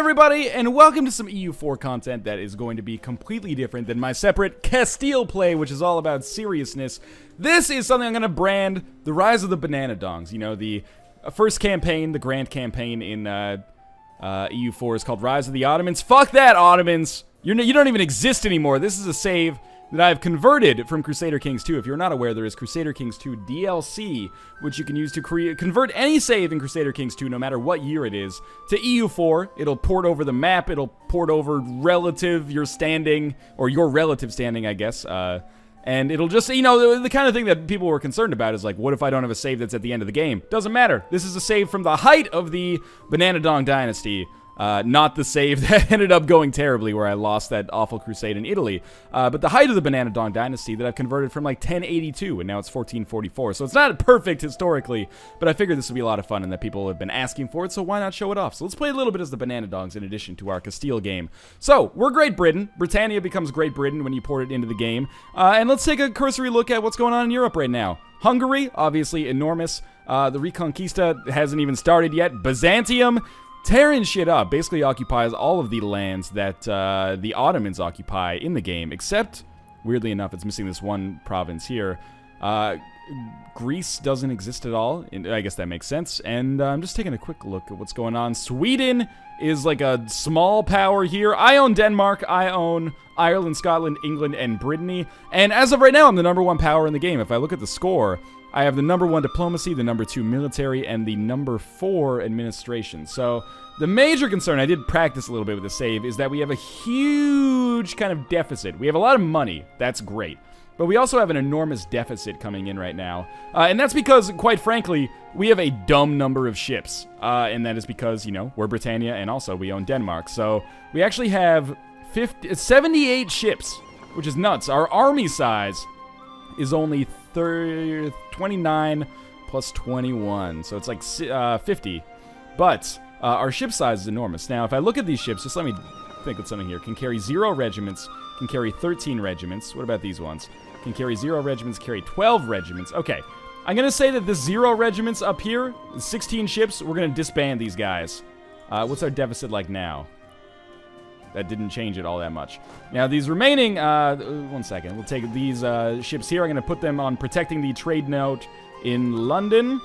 everybody, and welcome to some EU4 content that is going to be completely different than my separate Castile play, which is all about seriousness. This is something I'm going to brand the Rise of the Bananadongs. You know, the first campaign, the grand campaign in EU4 is called Rise of the Ottomans. Fuck that, Ottomans! You don't even exist anymore. This is a save that I've converted from Crusader Kings 2. If you're not aware, there is Crusader Kings 2 DLC, which you can use to convert any save in Crusader Kings 2, no matter what year it is, to EU4. It'll port over the map, it'll port over your standing, or your relative standing, I guess, and it'll just, you know, the kind of thing that people were concerned about is like, what if I don't have a save that's at the end of the game? Doesn't matter. This is a save from the height of the Bananadong dynasty. Not the save that ended up going terribly, where I lost that awful crusade in Italy. But the height of the Bananadong dynasty that I've converted from like 1082, and now it's 1444. So it's not perfect historically, but I figured this would be a lot of fun and that people have been asking for it, so why not show it off? So let's play a little bit as the Bananadongs in addition to our Castile game. So, we're Great Britain. Britannia becomes Great Britain when you port it into the game. And let's take a cursory look at what's going on in Europe right now. Hungary, obviously enormous. The Reconquista hasn't even started yet. Byzantium, tearing shit up, basically occupies all of the lands that the Ottomans occupy in the game, except, weirdly enough, it's missing this one province here. Greece doesn't exist at all, I guess that makes sense, and I'm just taking a quick look at what's going on. Sweden is like a small power here. I own Denmark, I own Ireland, Scotland, England, and Brittany, and as of right now, I'm the #1 power in the game. If I look at the score, I have the #1 diplomacy, the #2 military, and the #4 administration. So the major concern, I did practice a little bit with the save, is that we have a huge kind of deficit. We have a lot of money. That's great. But we also have an enormous deficit coming in right now. And that's because, quite frankly, we have a dumb number of ships. And that is because, you know, we're Britannia and also we own Denmark. So we actually have 78 ships, which is nuts. Our army size is only 29 plus 21, so it's like 50. But our ship size is enormous. Now, if I look at these ships, just let me think of something here. Can carry 0 regiments, can carry 13 regiments. What about these ones? Can carry 0 regiments, carry 12 regiments. Okay, I'm going to say that the 0 regiments up here, 16 ships, we're going to disband these guys. What's our deficit like now? That didn't change it all that much. Now, these remaining, one second. We'll take these ships here. I'm going to put them on protecting the trade note in London.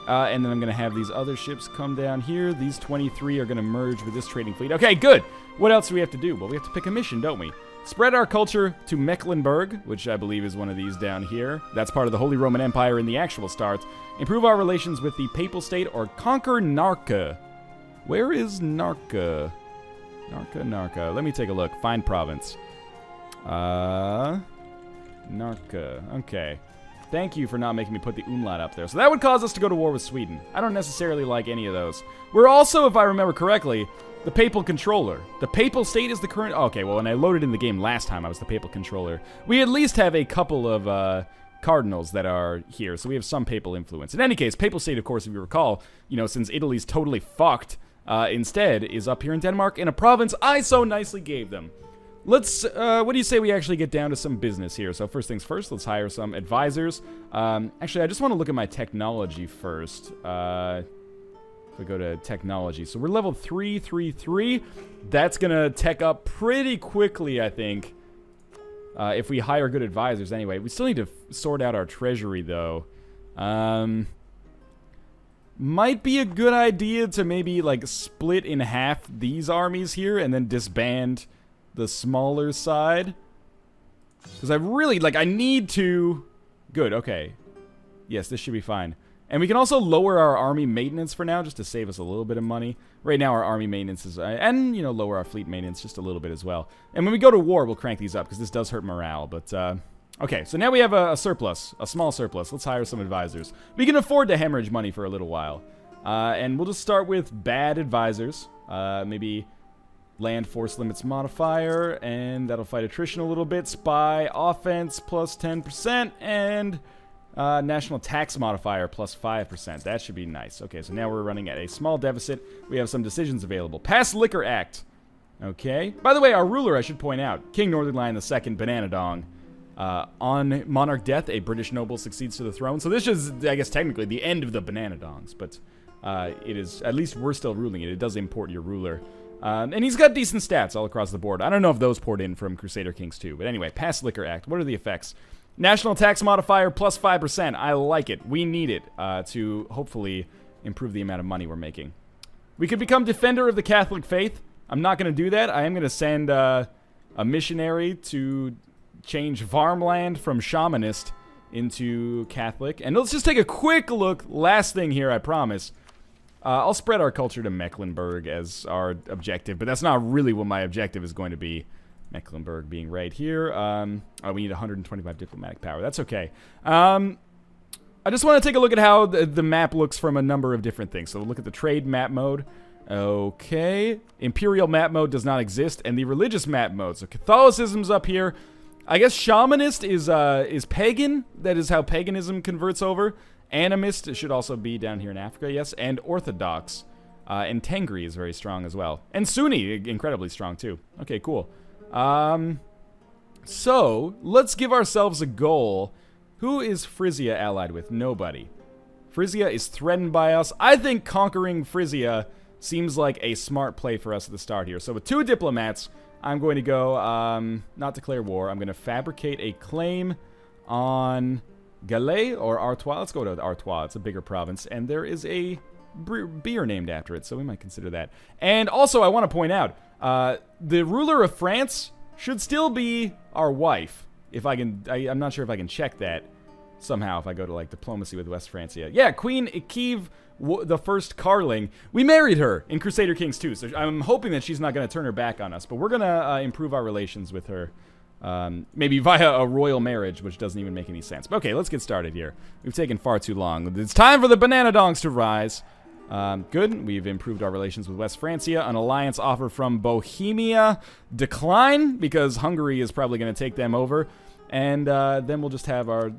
And then I'm going to have these other ships come down here. These 23 are going to merge with this trading fleet. Okay, good. What else do we have to do? Well, we have to pick a mission, don't we? Spread our culture to Mecklenburg, which I believe is one of these down here. That's part of the Holy Roman Empire in the actual start. Improve our relations with the Papal State or conquer Narca. Where is Narca? Narca. Let me take a look. Find province. Narca. Okay. Thank you for not making me put the umlaut up there. So that would cause us to go to war with Sweden. I don't necessarily like any of those. We're also, if I remember correctly, the Papal Controller. The Papal State is the current... Okay, well, when I loaded in the game last time, I was the Papal Controller. We at least have a couple of cardinals that are here, so we have some papal influence. In any case, Papal State, of course, if you recall, you know, since Italy's totally fucked, instead is up here in Denmark in a province I so nicely gave them. Let's, what do you say we actually get down to some business here? So first things first, let's hire some advisors. Actually, I just want to look at my technology first. If we go to technology. So we're level 333. That's going to tech up pretty quickly, I think. If we hire good advisors anyway. We still need to sort out our treasury, though. Might be a good idea to maybe, like, split in half these armies here and then disband the smaller side. Because I really, like, I need to... Good, okay. Yes, this should be fine. And we can also lower our army maintenance for now, just to save us a little bit of money. Right now, our army maintenance is... and, you know, lower our fleet maintenance just a little bit as well. And when we go to war, we'll crank these up, because this does hurt morale, but... Okay, so now we have a surplus, a small surplus. Let's hire some advisors. We can afford to hemorrhage money for a little while. And we'll just start with bad advisors. Maybe land force limits modifier, and that'll fight attrition a little bit. Spy offense plus 10%, and national tax modifier plus 5%. That should be nice. Okay, so now we're running at a small deficit. We have some decisions available. Pass Liquor Act. Okay. By the way, our ruler, I should point out, King Northernlion II Bananadong. On monarch death, a British noble succeeds to the throne. So this is, I guess, technically the end of the Bananadongs, but it is, at least we're still ruling it. It does import your ruler. And he's got decent stats all across the board. I don't know if those poured in from Crusader Kings 2. But anyway, Pass Liquor Act. What are the effects? National tax modifier plus 5%. I like it. We need it to hopefully improve the amount of money we're making. We could become Defender of the Catholic Faith. I'm not going to do that. I am going to send a missionary to change farmland from shamanist into Catholic. And let's just take a quick look. Last thing here, I promise. I'll spread our culture to Mecklenburg as our objective, but that's not really what my objective is going to be. Mecklenburg being right here. We need 125 diplomatic power. That's okay. I just want to take a look at how the map looks from a number of different things. So we'll look at the trade map mode. Okay. Imperial map mode does not exist, and the religious map mode. So Catholicism's up here. I guess Shamanist is pagan. That is how paganism converts over. Animist should also be down here in Africa, yes. And Orthodox. And Tengri is very strong as well. And Sunni, incredibly strong too. Okay, cool. So, let's give ourselves a goal. Who is Frisia allied with? Nobody. Frisia is threatened by us. I think conquering Frisia seems like a smart play for us at the start here. So with 2 diplomats, I'm going to go, not declare war. I'm going to fabricate a claim on Galais or Artois. Let's go to Artois. It's a bigger province. And there is a beer named after it, so we might consider that. And also, I want to point out, the ruler of France should still be our wife. If I can, I'm not sure if I can check that somehow if I go to, like, diplomacy with West Francia. Yeah, Queen Kiev the First Carling. We married her in Crusader Kings 2, so I'm hoping that she's not going to turn her back on us. But we're going to improve our relations with her. Maybe via a royal marriage, which doesn't even make any sense. But okay, let's get started here. We've taken far too long. It's time for the Bananadongs to rise. Good. We've improved our relations with West Francia. An alliance offer from Bohemia. Decline, because Hungary is probably going to take them over. And then we'll just have our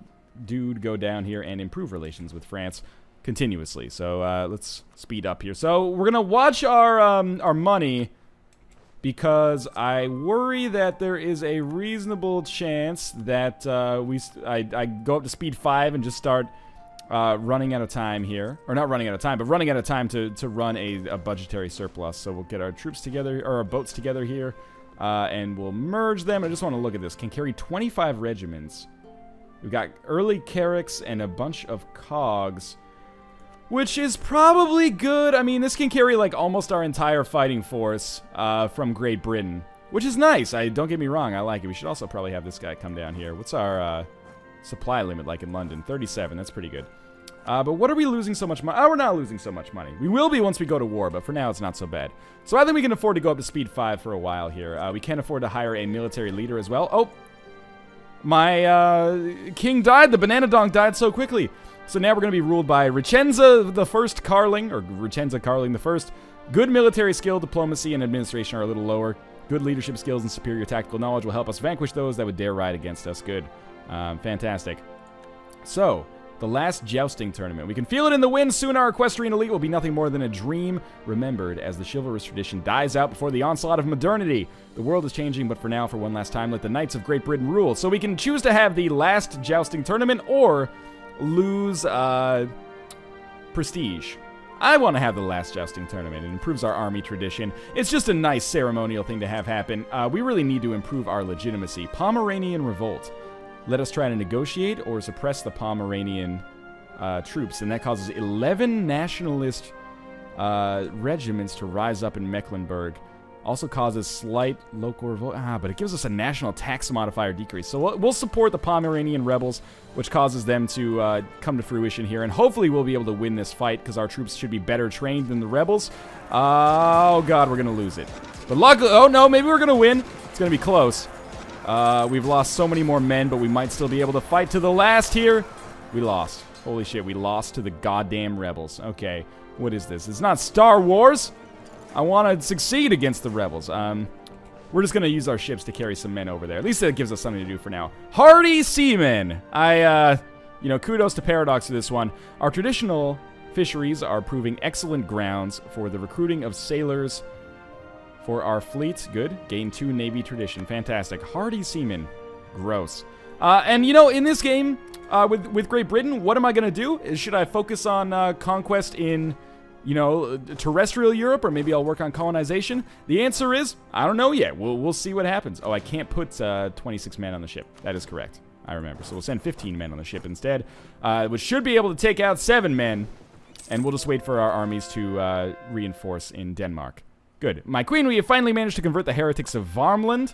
dude go down here and improve relations with France continuously. So let's speed up here. So we're going to watch our money, because I worry that there is a reasonable chance that I go up to speed 5 and just start running out of time here. Or not running out of time, but running out of time to run a budgetary surplus. So we'll get our troops together, or our boats together here, and we'll merge them. I just want to look at this. Can carry 25 regiments. We've got early Carracks and a bunch of cogs, which is probably good. I mean, this can carry, like, almost our entire fighting force from Great Britain, which is nice. Don't get me wrong, I like it. We should also probably have this guy come down here. What's our supply limit like in London? 37, that's pretty good. But what are we losing so much money? Oh, we're not losing so much money. We will be once we go to war, but for now it's not so bad. So I think we can afford to go up to speed 5 for a while here. We can't afford to hire a military leader as well. Oh, my king died. The Bananadong died so quickly. So now we're going to be ruled by Ricenza the First Carling, or Ricenza Carling the First. Good military skill, diplomacy, and administration are a little lower. Good leadership skills and superior tactical knowledge will help us vanquish those that would dare ride against us. Good. Fantastic. So, the last jousting tournament. We can feel it in the wind. Soon our equestrian elite will be nothing more than a dream remembered as the chivalrous tradition dies out before the onslaught of modernity. The world is changing, but for now, for one last time, let the Knights of Great Britain rule. So we can choose to have the last jousting tournament or lose prestige. I want to have the last jousting tournament. It improves our army tradition. It's just a nice ceremonial thing to have happen. We really need to improve our legitimacy. Pomeranian revolt. Let us try to negotiate or suppress the Pomeranian troops, and that causes 11 nationalist regiments to rise up in Mecklenburg. Also causes slight local revolt. But it gives us a national tax modifier decrease. So we'll support the Pomeranian rebels, which causes them to come to fruition here. And hopefully we'll be able to win this fight, because our troops should be better trained than the rebels. Oh, God, we're going to lose it. But luckily, oh, no, maybe we're going to win. It's going to be close. We've lost so many more men, but we might still be able to fight to the last here. We lost. Holy shit, we lost to the goddamn rebels. Okay, what is this? It's not Star Wars. I want to succeed against the rebels. We're just going to use our ships to carry some men over there. At least that gives us something to do for now. Hardy seamen. Kudos to Paradox for this one. Our traditional fisheries are proving excellent grounds for the recruiting of sailors for our fleet. Good. Gain 2 Navy tradition. Fantastic. Hardy seamen. Gross. And, in this game, with Great Britain, what am I going to do? Should I focus on conquest in you know, terrestrial Europe, or maybe I'll work on colonization? The answer is, I don't know yet. We'll see what happens. Oh, I can't put 26 men on the ship. That is correct. I remember. So we'll send 15 men on the ship instead, which should be able to take out 7 men, and we'll just wait for our armies to reinforce in Denmark. Good. My queen, we have finally managed to convert the heretics of Varmland.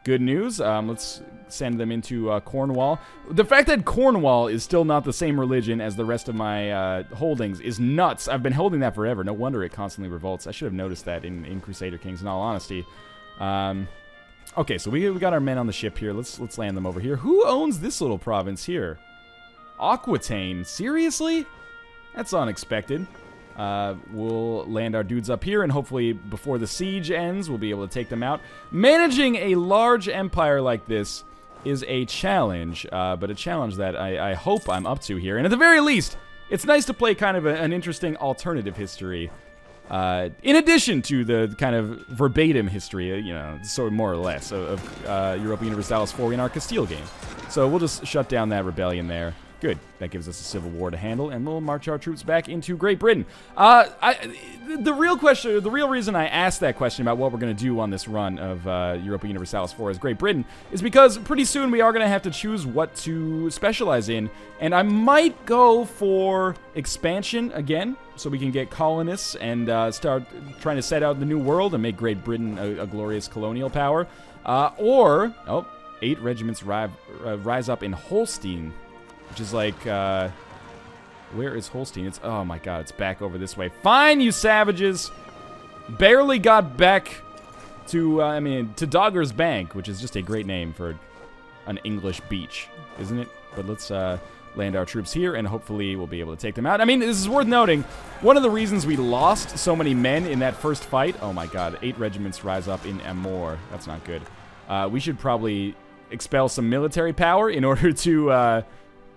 Good news. Let's send them into Cornwall. The fact that Cornwall is still not the same religion as the rest of my holdings is nuts. I've been holding that forever. No wonder it constantly revolts. I should have noticed that in Crusader Kings, in all honesty. Okay, so we got our men on the ship here. Let's land them over here. Who owns this little province here? Aquitaine. Seriously? That's unexpected. We'll land our dudes up here, and hopefully before the siege ends, we'll be able to take them out. Managing a large empire like this is a challenge, but a challenge that I hope I'm up to here. And at the very least, it's nice to play kind of an interesting alternative history, in addition to the kind of verbatim history, you know, sort of more or less, of Europa Universalis 4 in our Castile game. So we'll just shut down that rebellion there. Good. That gives us a civil war to handle, and we'll march our troops back into Great Britain. The real reason I asked that question about what we're going to do on this run of Europa Universalis 4 as Great Britain is because pretty soon we are going to have to choose what to specialize in, and I might go for expansion again, so we can get colonists and start trying to set out the new world and make Great Britain a glorious colonial power. Or 8 regiments rise up in Holstein, which is like, where is Holstein? It's, oh my god, it's back over this way. Fine, you savages! Barely got back to, to Dogger's Bank, which is just a great name for an English beach, isn't it? But let's land our troops here, and hopefully we'll be able to take them out. I mean, this is worth noting. One of the reasons we lost so many men in that first fight, oh my god, 8 regiments rise up in Amor. That's not good. We should probably expel some military power in order to,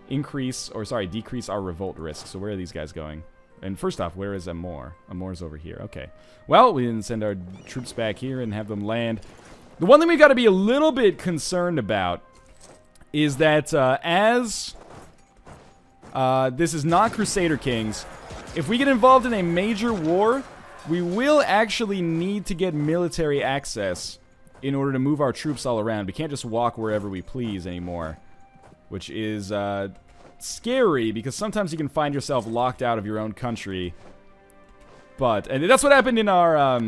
decrease our revolt risk. So where are these guys going? And first off, where is Amor? Amor's over here. Okay. Well, we didn't send our troops back here and have them land. The one thing we got to be a little bit concerned about is that as this is not Crusader Kings, if we get involved in a major war, we will actually need to get military access in order to move our troops all around. We can't just walk wherever we please anymore, which is scary because sometimes you can find yourself locked out of your own country. And that's what happened in our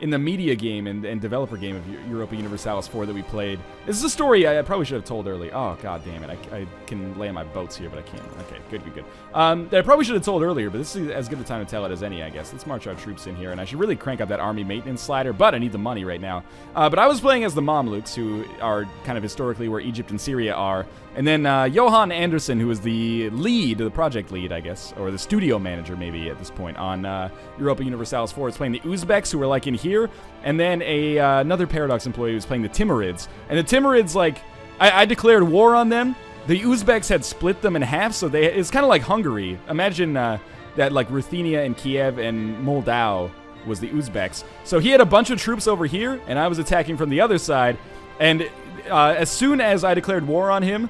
in the media game and developer game of Europa Universalis 4 that we played. This is a story I probably should have told early. Oh, god damn it. I can lay on my boats here, but I can't. Okay, good. That I probably should have told earlier, but this is as good a time to tell it as any, I guess. Let's march our troops in here, and I should really crank up that army maintenance slider, but I need the money right now. But I was playing as the Mamluks, who are kind of historically where Egypt and Syria are, and then Johan Andersen, who is the lead, the project lead, I guess, or the studio manager maybe at this point on Europa Universalis 4, is playing the Uzbeks, who are like in here, and then another Paradox employee who's playing the Timurids. And the Timurids, like, I declared war on them. The Uzbeks had split them in half, so it's kind of like Hungary. Imagine that, like, Ruthenia and Kiev and Moldau was the Uzbeks. So he had a bunch of troops over here, and I was attacking from the other side, and as soon as I declared war on him,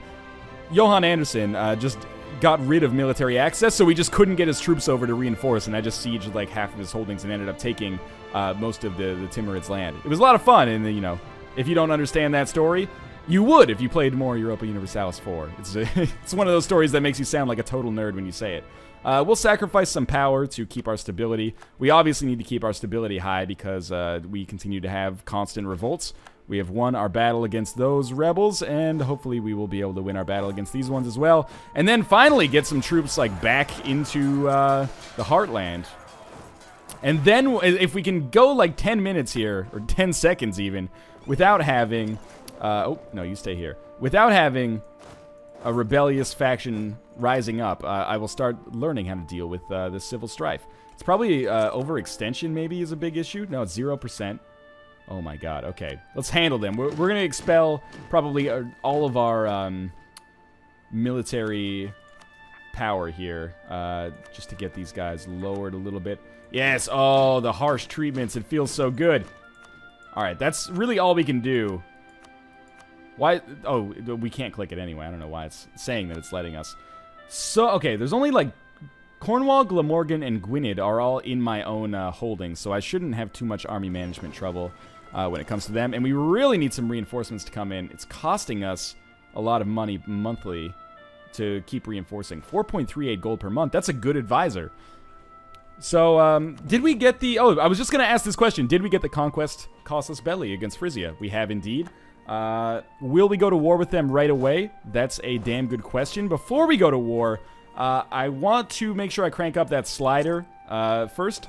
Johan Andersen just got rid of military access, so we just couldn't get his troops over to reinforce, and I just sieged like half of his holdings and ended up taking most of the Timurids' land. It was a lot of fun, and you know, if you don't understand that story, you would if you played more Europa Universalis 4. It's one of those stories that makes you sound like a total nerd when you say it. We'll sacrifice some power to keep our stability. We obviously need to keep our stability high because we continue to have constant revolts. We have won our battle against those rebels, and hopefully we will be able to win our battle against these ones as well. And then finally get some troops like back into the Heartland. And then if we can go like 10 minutes here, or 10 seconds even, without having... oh, no, you stay here. Without having a rebellious faction rising up, I will start learning how to deal with this civil strife. It's probably overextension maybe is a big issue. No, it's 0%. Oh my god, okay. Let's handle them. We're going to expel probably all of our military power here, just to get these guys lowered a little bit. Yes, oh, the harsh treatments. It feels so good. Alright, that's really all we can do. Why? Oh, we can't click it anyway. I don't know why it's saying that it's letting us. So, okay, there's only like Cornwall, Glamorgan, and Gwynedd are all in my own holdings, so I shouldn't have too much army management trouble when it comes to them. And we really need some reinforcements to come in. It's costing us a lot of money monthly to keep reinforcing. 4.38 gold per month. That's a good advisor. So, did we get the... Oh, I was just going to ask this question. Did we get the Conquest Costless Belly against Frisia? We have indeed. Will we go to war with them right away? That's a damn good question. Before we go to war, I want to make sure I crank up that slider first.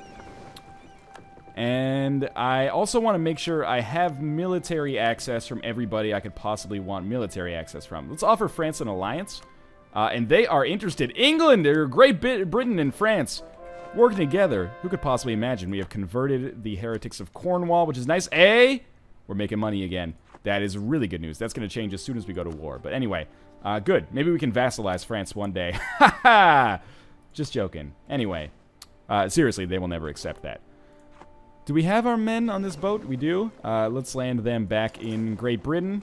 And I also want to make sure I have military access from everybody I could possibly want military access from. Let's offer France an alliance. And they are interested. England, or Great Britain and France working together. Who could possibly imagine? We have converted the heretics of Cornwall, which is nice. We're making money again. That is really good news. That's going to change as soon as we go to war. But anyway, good. Maybe we can vassalize France one day. Ha ha! Just joking. Anyway, seriously, they will never accept that. Do we have our men on this boat? We do. Let's land them back in Great Britain.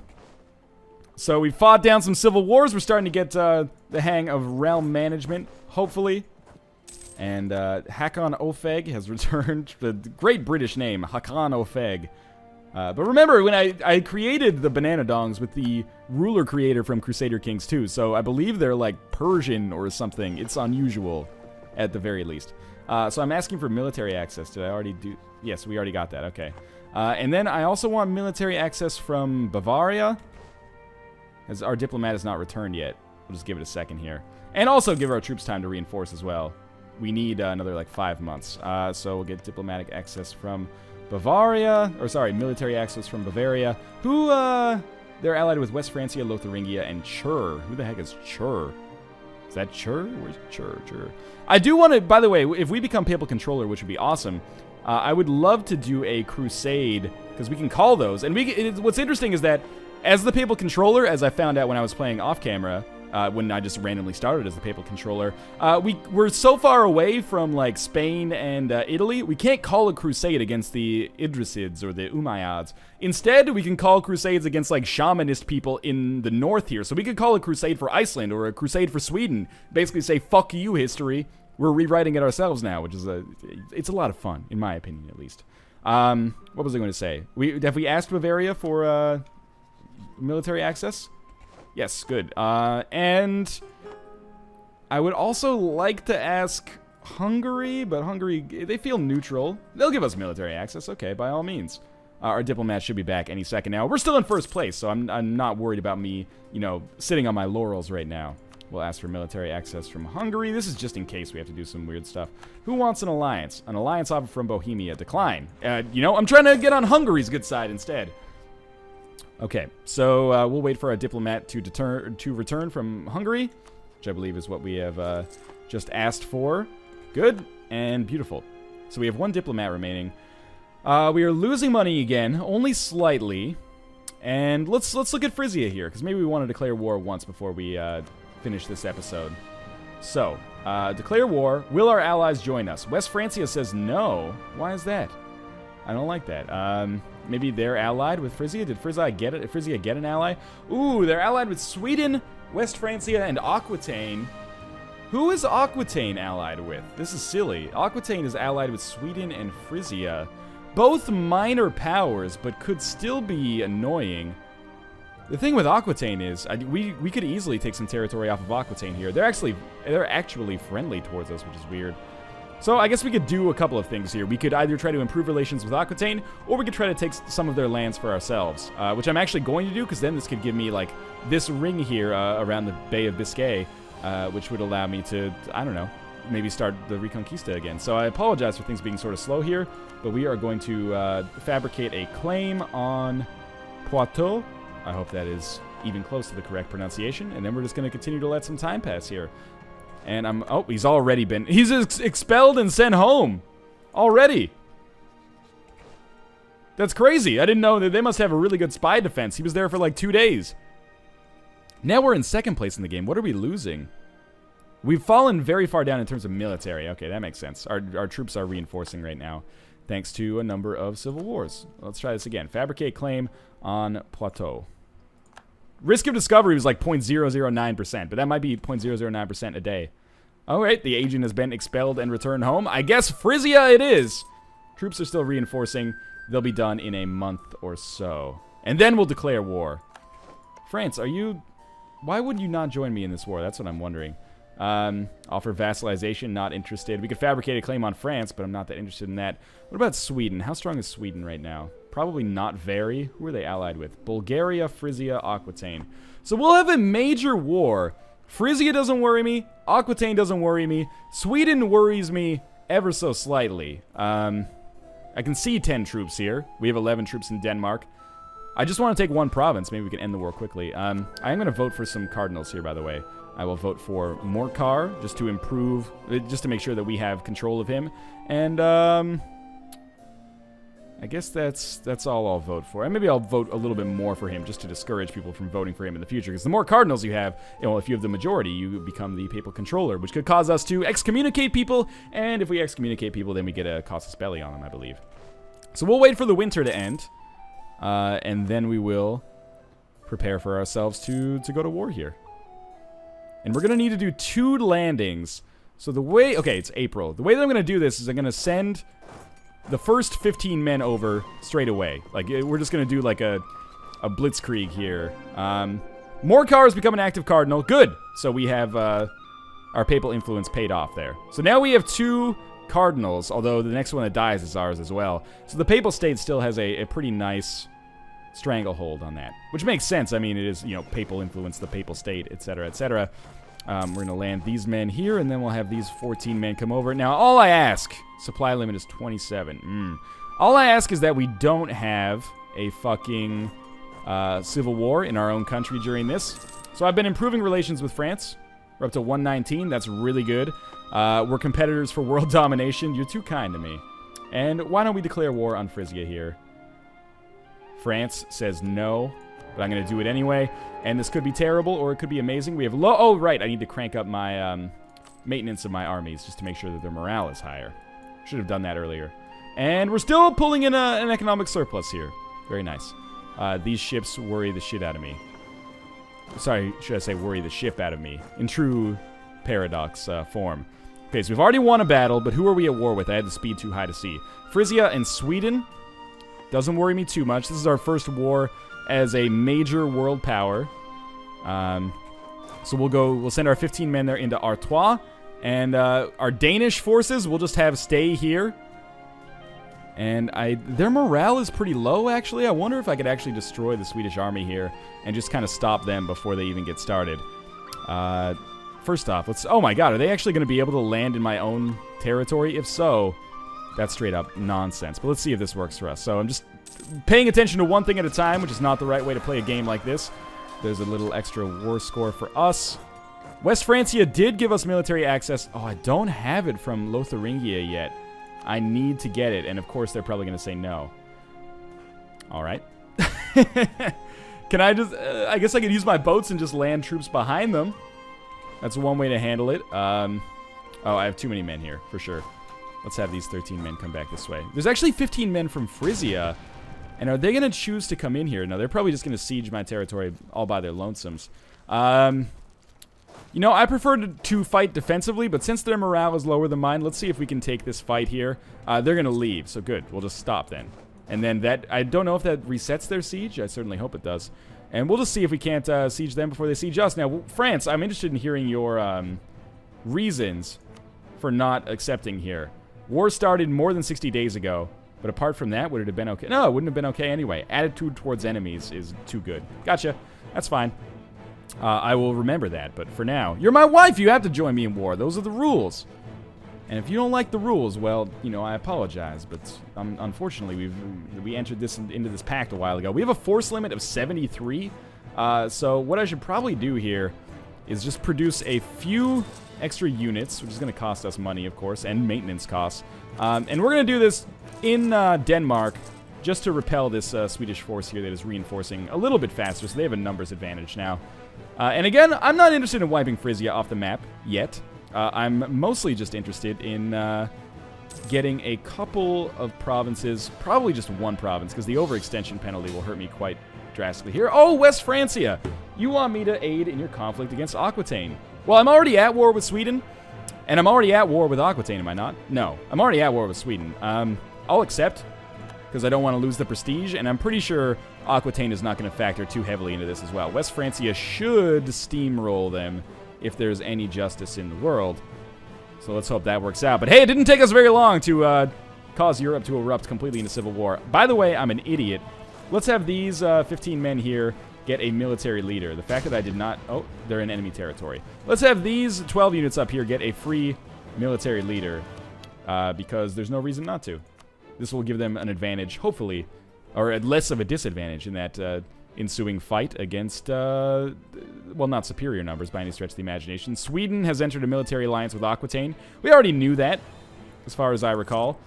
So we fought down some civil wars. We're starting to get the hang of realm management, hopefully. And Hakon Ofeg has returned. The great British name, Hakon Ofeg. But remember, when I created the Bananadongs with the ruler creator from Crusader Kings 2, so I believe they're like Persian or something. It's unusual, at the very least. So I'm asking for military access. Did I already do... Yes, we already got that. Okay. And then I also want military access from Bavaria, as our diplomat has not returned yet. We'll just give it a second here. And also give our troops time to reinforce as well. We need another, like, 5 months. So we'll get diplomatic access from Bavaria. Or, sorry, military access from Bavaria. Who, they're allied with West Francia, Lotharingia, and Chur. Who the heck is Chur? Is that Chur? Where's Chur? I do want to, by the way, if we become Papal Controller, which would be awesome, I would love to do a crusade, because we can call those. And what's interesting is that, as the Papal Controller, as I found out when I was playing off-camera, when I just randomly started as the Papal Controller, we're so far away from, like, Spain and Italy, we can't call a crusade against the Idrisids or the Umayyads. Instead, we can call crusades against, like, shamanist people in the north here. So we could call a crusade for Iceland or a crusade for Sweden. Basically say, fuck you, history. We're rewriting it ourselves now, which is it's a lot of fun, in my opinion, at least. What was I going to say? Have we asked Bavaria for military access? Yes, good. And I would also like to ask Hungary, but Hungary, they feel neutral. They'll give us military access, okay, by all means. Our diplomat should be back any second now. We're still in first place, so I'm not worried about me, sitting on my laurels right now. We'll ask for military access from Hungary. This is just in case we have to do some weird stuff. Who wants an alliance? An alliance offer from Bohemia. Decline. I'm trying to get on Hungary's good side instead. Okay, so we'll wait for our diplomat to return from Hungary, which I believe is what we have just asked for. Good and beautiful. So we have one diplomat remaining. We are losing money again, only slightly. And let's look at Frisia here, because maybe we want to declare war once before we finish this episode. So, declare war. Will our allies join us? West Francia says no. Why is that? I don't like that. Maybe they're allied with Frisia. Did Frisia get an ally? Ooh, they're allied with Sweden, West Francia, and Aquitaine. Who is Aquitaine allied with? This is silly. Aquitaine is allied with Sweden and Frisia. Both minor powers, but could still be annoying. The thing with Aquitaine is, we could easily take some territory off of Aquitaine here. They're actually friendly towards us, which is weird. So I guess we could do a couple of things here. We could either try to improve relations with Aquitaine, or we could try to take some of their lands for ourselves, which I'm actually going to do, because then this could give me, like, this ring here around the Bay of Biscay, which would allow me to, I don't know, maybe start the Reconquista again. So I apologize for things being sort of slow here, but we are going to fabricate a claim on Poitou. I hope that is even close to the correct pronunciation, and then we're just going to continue to let some time pass here. And he's expelled and sent home already. That's crazy. I didn't know that. They must have a really good spy defense. He was there for like 2 days. Now we're in second place in the game. What are we losing? We've fallen very far down in terms of military. Okay, that makes sense. Our troops are reinforcing right now, thanks to a number of civil wars. Let's try this again. Fabricate claim on Poitou. Risk of discovery was like 0.009%, but that might be 0.009% a day. All right, the agent has been expelled and returned home. I guess Frisia it is. Troops are still reinforcing. They'll be done in a month or so. And then we'll declare war. France, are you... Why would you not join me in this war? That's what I'm wondering. Offer vassalization, not interested. We could fabricate a claim on France, but I'm not that interested in that. What about Sweden? How strong is Sweden right now? Probably not very. Who are they allied with? Bulgaria, Frisia, Aquitaine. So we'll have a major war. Frisia doesn't worry me. Aquitaine doesn't worry me. Sweden worries me ever so slightly. I can see 10 troops here. We have 11 troops in Denmark. I just want to take one province. Maybe we can end the war quickly. I am going to vote for some cardinals here, by the way. I will vote for Morcar, just to improve, just to make sure that we have control of him. And, I guess that's all I'll vote for. And maybe I'll vote a little bit more for him just to discourage people from voting for him in the future. Because the more cardinals you have, if you have the majority, you become the papal controller, which could cause us to excommunicate people. And if we excommunicate people, then we get a casus belli on them, I believe. So we'll wait for the winter to end. And then we will prepare for ourselves to go to war here. And we're going to need to do 2 landings. So the way... Okay, it's April. The way that I'm going to do this is I'm going to send... the first 15 men over straight away. Like, we're just going to do, like, a blitzkrieg here. Morcar has become an active cardinal. Good! So we have our papal influence paid off there. So now we have 2 cardinals, although the next one that dies is ours as well. So the papal state still has a pretty nice stranglehold on that. Which makes sense. I mean, it is, papal influence, the papal state, etc., etc. We're going to land these men here, and then we'll have these 14 men come over. Now, all I ask... Supply limit is 27. All I ask is that we don't have a fucking civil war in our own country during this. So I've been improving relations with France. We're up to 119. That's really good. We're competitors for world domination. You're too kind to me. And why don't we declare war on Frisia here? France says no, but I'm going to do it anyway. And this could be terrible, or it could be amazing. We have low... Oh, right. I need to crank up my maintenance of my armies just to make sure that their morale is higher. Should have done that earlier. And we're still pulling in an economic surplus here. Very nice. These ships worry the shit out of me. Sorry, should I say worry the ship out of me. In true paradox form. Okay, so we've already won a battle, but who are we at war with? I had the speed too high to see. Frisia and Sweden. Doesn't worry me too much. This is our first war as a major world power. So we'll send our 15 men there into Artois. And our Danish forces will just have stay here. And their morale is pretty low, actually. I wonder if I could actually destroy the Swedish army here and just kind of stop them before they even get started. First off, oh my god, are they actually going to be able to land in my own territory? If so, that's straight up nonsense. But let's see if this works for us. So I'm just paying attention to one thing at a time, which is not the right way to play a game like this. There's a little extra war score for us. West Francia did give us military access. Oh, I don't have it from Lotharingia yet. I need to get it, and of course they're probably going to say no. All right. Can I just... I guess I could use my boats and just land troops behind them. That's one way to handle it. Oh, I have too many men here, for sure. Let's have these 13 men come back this way. There's actually 15 men from Frisia. And are they going to choose to come in here? No, they're probably just going to siege my territory all by their lonesomes. I prefer to fight defensively, but since their morale is lower than mine, let's see if we can take this fight here. They're going to leave, so good. We'll just stop then. And then I don't know if that resets their siege. I certainly hope it does. And we'll just see if we can't siege them before they siege us. Now, France, I'm interested in hearing your reasons for not accepting here. War started more than 60 days ago, but apart from that, would it have been okay? No, it wouldn't have been okay anyway. Attitude towards enemies is too good. Gotcha. That's fine. I will remember that, but for now, you're my wife. You have to join me in war. Those are the rules. And if you don't like the rules, well, I apologize. But unfortunately, we entered this into this pact a while ago. We have a force limit of 73. So what I should probably do here is just produce a few extra units, which is going to cost us money, of course, and maintenance costs. And we're going to do this in Denmark just to repel this Swedish force here that is reinforcing a little bit faster, so they have a numbers advantage now. And again, I'm not interested in wiping Frisia off the map yet. I'm mostly just interested in getting a couple of provinces, probably just one province, because the overextension penalty will hurt me quite drastically here. Oh, West Francia! You want me to aid in your conflict against Aquitaine. Well, I'm already at war with Sweden, And I'm already at war with Aquitaine, am I not? No, I'm already at war with Sweden. I'll accept, because I don't want to lose the prestige, and I'm pretty sure Aquitaine is not going to factor too heavily into this as well. West Francia should steamroll them if there's any justice in the world. So let's hope that works out. But hey, it didn't take us very long to cause Europe to erupt completely into civil war. By the way, I'm an idiot. Let's have these 15 men here get a military leader. The fact that I did not... Oh, they're in enemy territory. Let's have these 12 units up here get a free military leader because there's no reason not to. This will give them an advantage, hopefully, or less of a disadvantage in that ensuing fight against, well, not superior numbers by any stretch of the imagination. Sweden has entered a military alliance with Aquitaine. We already knew that, as far as I recall.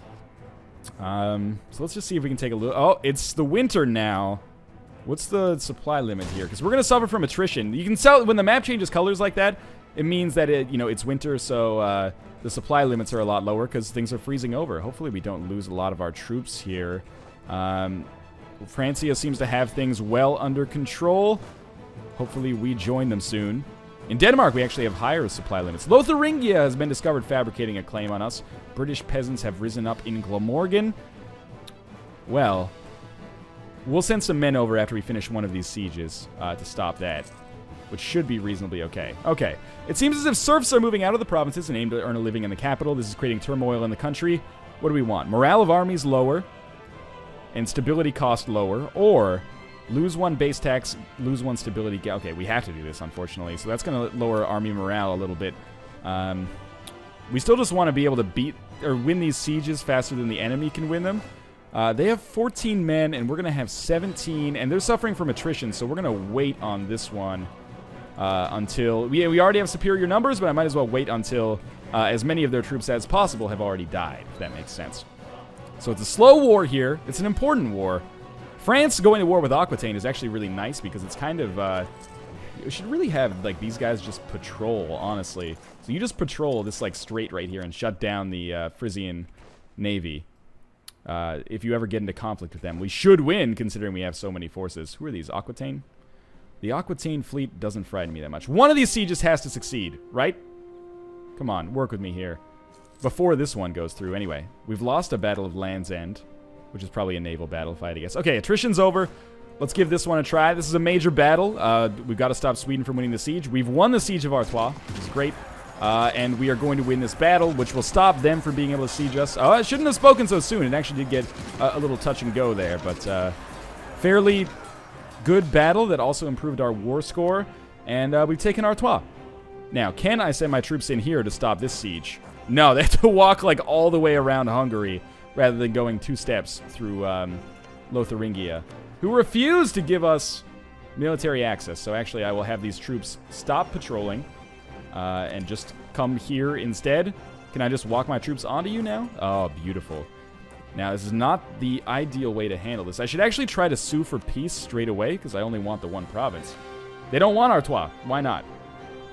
So let's just see if we can take a look. Oh, it's the winter now. What's the supply limit here? Because we're going to suffer from attrition. You can tell when the map changes colors like that, it means that it's winter, so the supply limits are a lot lower because things are freezing over. Hopefully we don't lose a lot of our troops here. Francia seems to have things well under control. Hopefully we join them soon. In Denmark, we actually have higher supply limits. Lotharingia has been discovered fabricating a claim on us. British peasants have risen up in Glamorgan. Well, we'll send some men over after we finish one of these sieges to stop that, which should be reasonably okay. Okay. It seems as if serfs are moving out of the provinces and aim to earn a living in the capital. This is creating turmoil in the country. What do we want? Morale of armies lower and stability cost lower, or lose one base tax, lose one stability. Okay, we have to do this, unfortunately. So that's going to lower army morale a little bit. We still just want to be able to beat or win these sieges faster than the enemy can win them. They have 14 men, and we're going to have 17, and they're suffering from attrition, so we're going to wait on this one until... We already have superior numbers, but I might as well wait until as many of their troops as possible have already died, if that makes sense. So it's a slow war here. It's an important war. France going to war with Aquitaine is actually really nice because it's kind of... you should really have, like, these guys just patrol, honestly. So you just patrol this, like, strait right here and shut down the Frisian navy. If you ever get into conflict with them. We should win, considering we have so many forces. Who are these? Aquitaine? The Aquitaine fleet doesn't frighten me that much. One of these sieges has to succeed, right? Come on, work with me here. Before this one goes through, anyway. We've lost a Battle of Land's End, which is probably a naval battle fight, I guess. Okay, attrition's over. Let's give this one a try. This is a major battle. We've got to stop Sweden from winning the siege. We've won the Siege of Artois, which is great. And we are going to win this battle, which will stop them from being able to siege us. Oh, I shouldn't have spoken so soon. It actually did get a little touch and go there, but fairly good battle that also improved our war score, and we've taken Artois. Now, can I send my troops in here to stop this siege? No, they have to walk like all the way around Hungary rather than going 2 steps through Lotharingia, who refused to give us military access. So actually, I will have these troops stop patrolling. And just come here instead. Can I just walk my troops onto you now? Oh, beautiful. Now, this is not the ideal way to handle this. I should actually try to sue for peace straight away, because I only want the one province. They don't want Artois. Why not?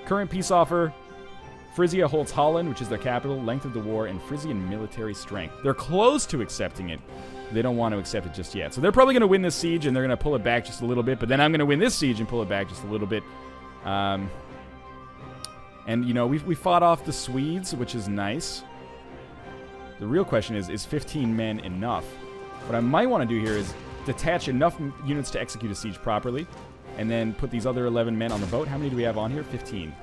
Current peace offer. Frisia holds Holland, which is their capital, length of the war, and Frisian military strength. They're close to accepting it. They don't want to accept it just yet. So they're probably going to win this siege, and they're going to pull it back just a little bit. But then I'm going to win this siege and pull it back just a little bit. And, you know, we fought off the Swedes, which is nice. The real question is 15 men enough? What I might want to do here is detach enough units to execute a siege properly, and then put these other 11 men on the boat. How many do we have on here? 15.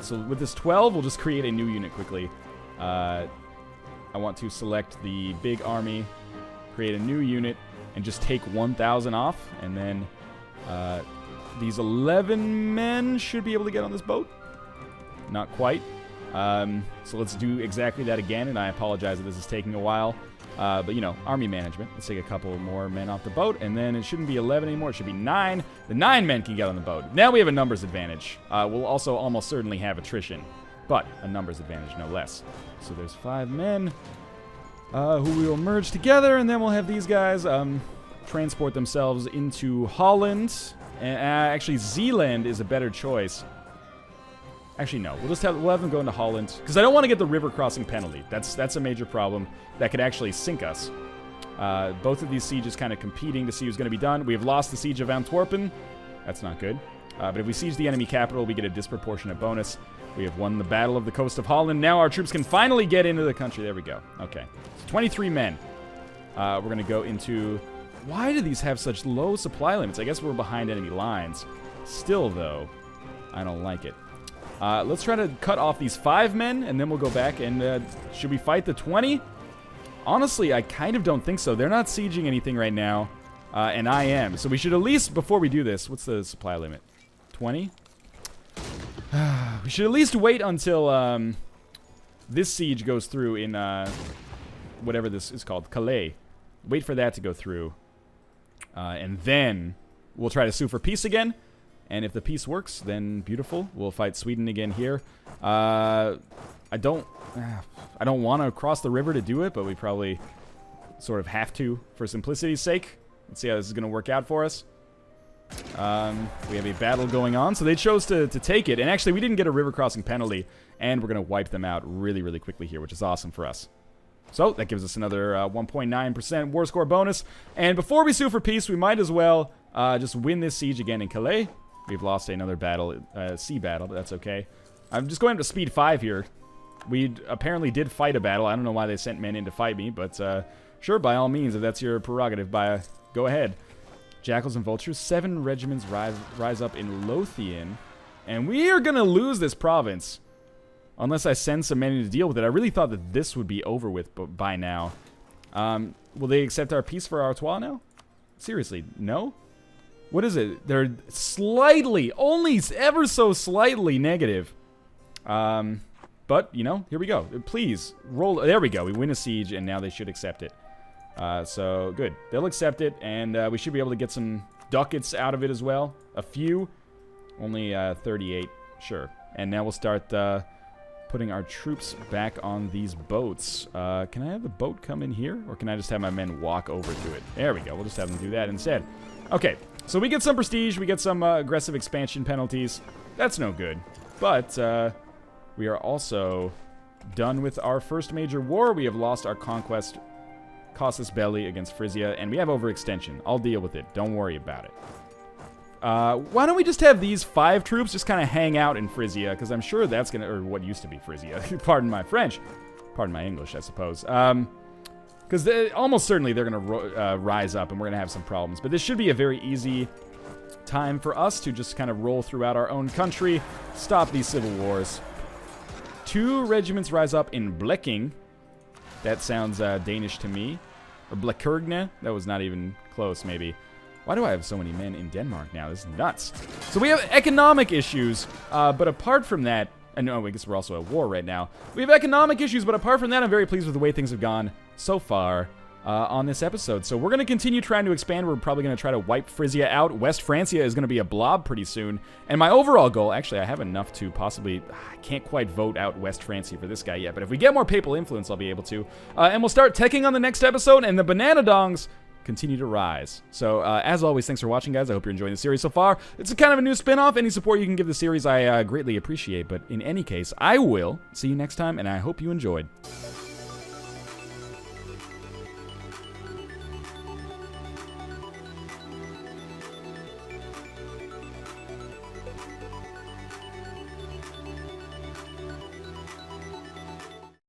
So with this 12, we'll just create a new unit quickly. I want to select the big army, create a new unit, and just take 1,000 off, and then these 11 men should be able to get on this boat. Not quite. So let's do exactly that again, and I apologize that this is taking a while. But, you know, army management. Let's take a couple more men off the boat, and then it shouldn't be 11 anymore. It should be 9. The 9 men can get on the boat. Now we have a numbers advantage. We'll also almost certainly have attrition, but a numbers advantage no less. So there's 5 men who we will merge together, and then we'll have these guys transport themselves into Holland. And actually, Zeeland is a better choice. Actually, no. We'll have them go into Holland, because I don't want to get the river crossing penalty. That's a major problem that could actually sink us. Both of these sieges kind of competing to see who's going to be done. We have lost the siege of Antwerpen. That's not good. But if we siege the enemy capital, we get a disproportionate bonus. We have won the Battle of the Coast of Holland. Now our troops can finally get into the country. There we go. Okay. So 23 men. We're going to go into... Why do these have such low supply limits? I guess we're behind enemy lines. Still, though, I don't like it. Let's try to cut off these 5 men, and then we'll go back. And should we fight the 20? Honestly, I kind of don't think so. They're not sieging anything right now, and I am. So we should at least, before we do this, what's the supply limit? 20? We should at least wait until this siege goes through in whatever this is called, Calais. Wait for that to go through. And then we'll try to sue for peace again. And if the peace works, then beautiful. We'll fight Sweden again here. I don't want to cross the river to do it, but we probably sort of have to for simplicity's sake. Let's see how this is going to work out for us. We have a battle going on, so they chose to take it. And actually, we didn't get a river crossing penalty, and we're going to wipe them out really, really quickly here, which is awesome for us. So that gives us another 1.9% war score bonus. And before we sue for peace, we might as well just win this siege again in Calais. We've lost another battle, sea battle, but that's okay. I'm just going up to speed 5 here. We apparently did fight a battle. I don't know why they sent men in to fight me, but sure, by all means, if that's your prerogative, go ahead. Jackals and Vultures, 7 regiments rise up in Lothian. And we are going to lose this province. Unless I send some men in to deal with it. I really thought that this would be over with by now. Will they accept our peace for Artois now? Seriously, no? What is it? They're slightly, only ever so slightly negative. But, you know, here we go. Please, roll. There we go. We win a siege, and now they should accept it. So, good. They'll accept it, and we should be able to get some ducats out of it as well. A few. Only 38. Sure. And now we'll start putting our troops back on these boats. Can I have the boat come in here? Or can I just have my men walk over to it? There we go. We'll just have them do that instead. Okay. So we get some prestige. We get some aggressive expansion penalties. That's no good. But we are also done with our first major war. We have lost our conquest casus belli against Frisia, and we have overextension. I'll deal with it. Don't worry about it. Why don't we just have these 5 troops just kind of hang out in Frisia, because I'm sure that's going to, or what used to be Frisia. Pardon my French. Pardon my English, I suppose. Because almost certainly they're going to rise up, and we're going to have some problems. But this should be a very easy time for us to just kind of roll throughout our own country, stop these civil wars. 2 regiments rise up in Bleking. That sounds Danish to me. Or Blekurgne. That was not even close, maybe. Why do I have so many men in Denmark now? This is nuts. So we have economic issues, but apart from that, and no, I guess we're also at war right now. We have economic issues, but apart from that, I'm very pleased with the way things have gone so far on this episode. So we're going to continue trying to expand. We're probably going to try to wipe Frisia out. West Francia is going to be a blob pretty soon. And my overall goal, actually, I have enough to possibly, I can't quite vote out West Francia for this guy yet, but if we get more papal influence, I'll be able to. And we'll start teching on the next episode, and the Bananadongs continue to rise. So, as always, thanks for watching, guys. I hope you're enjoying the series so far. It's a kind of a new spin-off. Any support you can give the series, I greatly appreciate. But in any case, I will see you next time, and I hope you enjoyed.